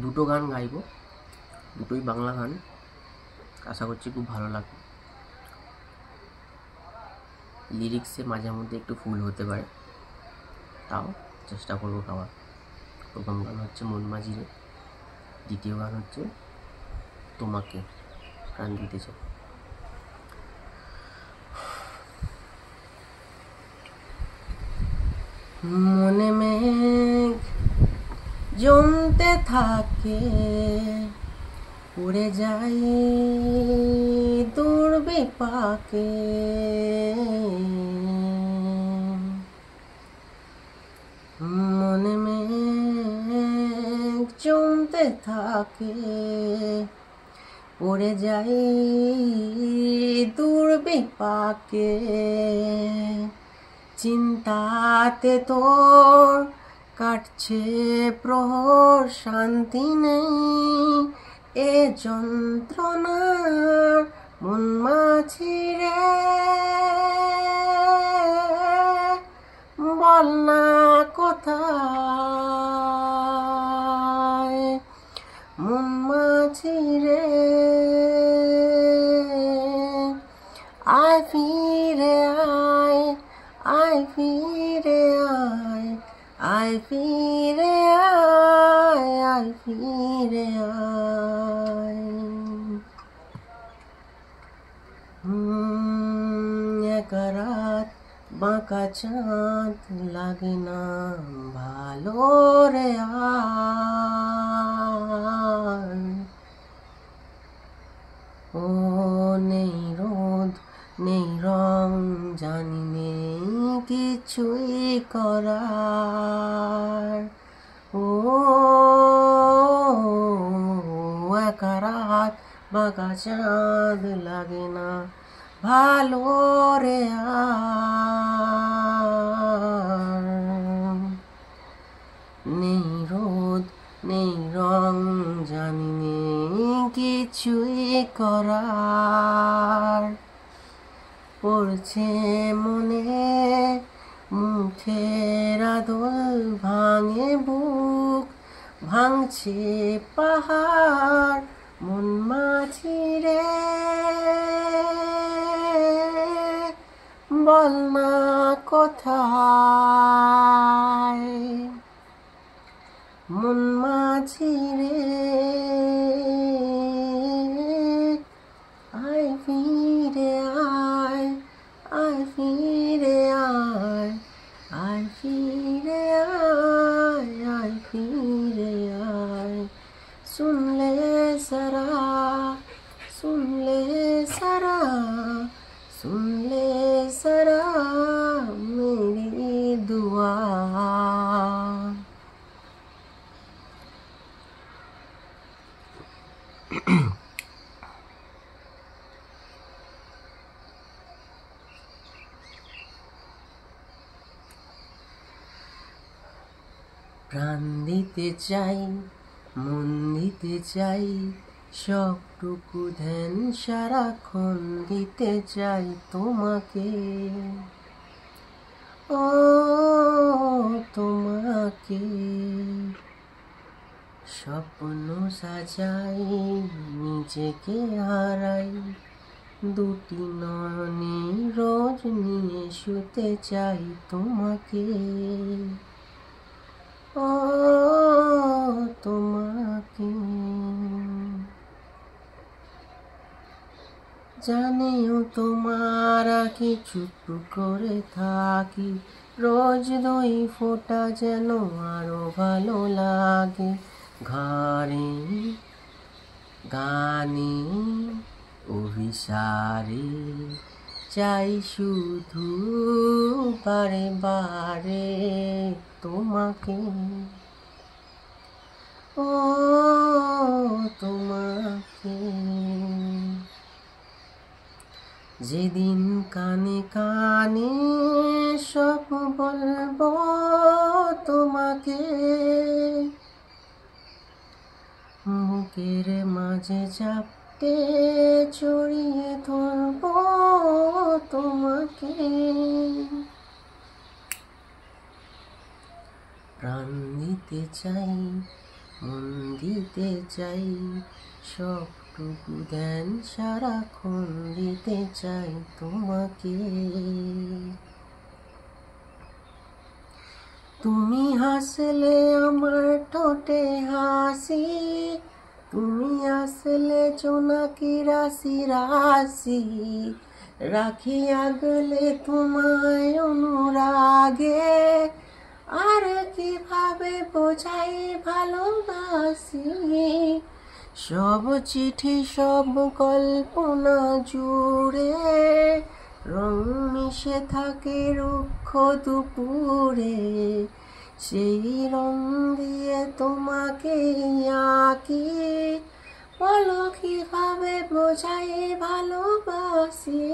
দুটো গান গাইব, দুটোই বাংলা গান। আশা করছি খুব ভালো লাগবে। লিরিক্সে মাঝে মধ্যে একটু ভুল হতে পারে, তাও চেষ্টা করবো গাওয়ার। প্রথম গান হচ্ছে মন মাঝিরে, দ্বিতীয় গান হচ্ছে তোমাকে প্রাণ দিতে চাই। মনে মেঘ জমতে থাকে, উড়ে যাই দূর বিপাকে। মনে মেঘ জমতে থাকে, উড়ে যাই দূর বিপাকে। চিন্তাতে তোর কাটছে প্রহর, শান্তি নেই এ যন্ত্রণার মন মাঝিরে। বল না কোথায় মন মাঝিরে, আয় ফিরে আয়, আয় ফিরে আয়, আয় ফিরে আয়, আয় ফিরে আয়। এক রাত বাঁকা চাঁদ লাগে না ভালো রে আর। ও নেই রোদ নেই রং, জানি নেই কিছুই করার। ও এক রাত বাঁকা চাঁদ লাগে না ভালো রে আর। নেই রোদ নেই রং, জানি নেই কিছুই করার। পড়ছে মনে মুখের আদল, ভাঙে বুক ভাঙছে পাহাড় মন মাঝিরে। বল না কোথায় মন মাঝিরে, আয় ফিরে আয়, আয় ফিরে আয়, আয় ফিরে আয়, আয় ফিরে আয়। सुन ले जरा, सुन ले जरा मेरी दुआ। প্রাণ দিতে চাই, মন দিতে চাই, সবটুকু ধ্যান সারাক্ষণ দিতে চাই তোমাকে। ও তোমাকে স্বপ্ন সাজাই, নিজেকে হারাই, দুটি নয়নে রোজ নিয়ে শুতে চাই তোমাকে। ও তোমাকে জানিও তোমার আঁখি চুপ করে থাকি, রোজ দুই ফোঁটা যেন আরো ভালো লাগে। ঘরে গানে অভিসারে চাই শুধু বারে বারে তোমাকে। ও তোমাকে যেদিন কানে কানে সব বলবো তোমাকে, মুখের মাঝে চাপটে জড়িয়ে ধরবো তোমাকে। প্রাণ দিতে চাই, মন দিতে চাই, সবটুকু ধ্যান সারাক্ষণ দিতে চাই তোমাকে। তুমি হাসলে আমার ঠোঁটে হাসি, তুমি আসলে জোনাকি রাশি রাশি, রাখি আগলে তোমায় অনুরাগে, আর কিভাবে বোঝাই ভালোবাসি। সব চিঠি সব কল্পনা জুড়ে রং মিশে থাকে রুক্ষ দুপুরে, সেই রং দিয়ে তোমাকে আঁকি, বলো কিভাবে বোঝাই ভালোবাসি।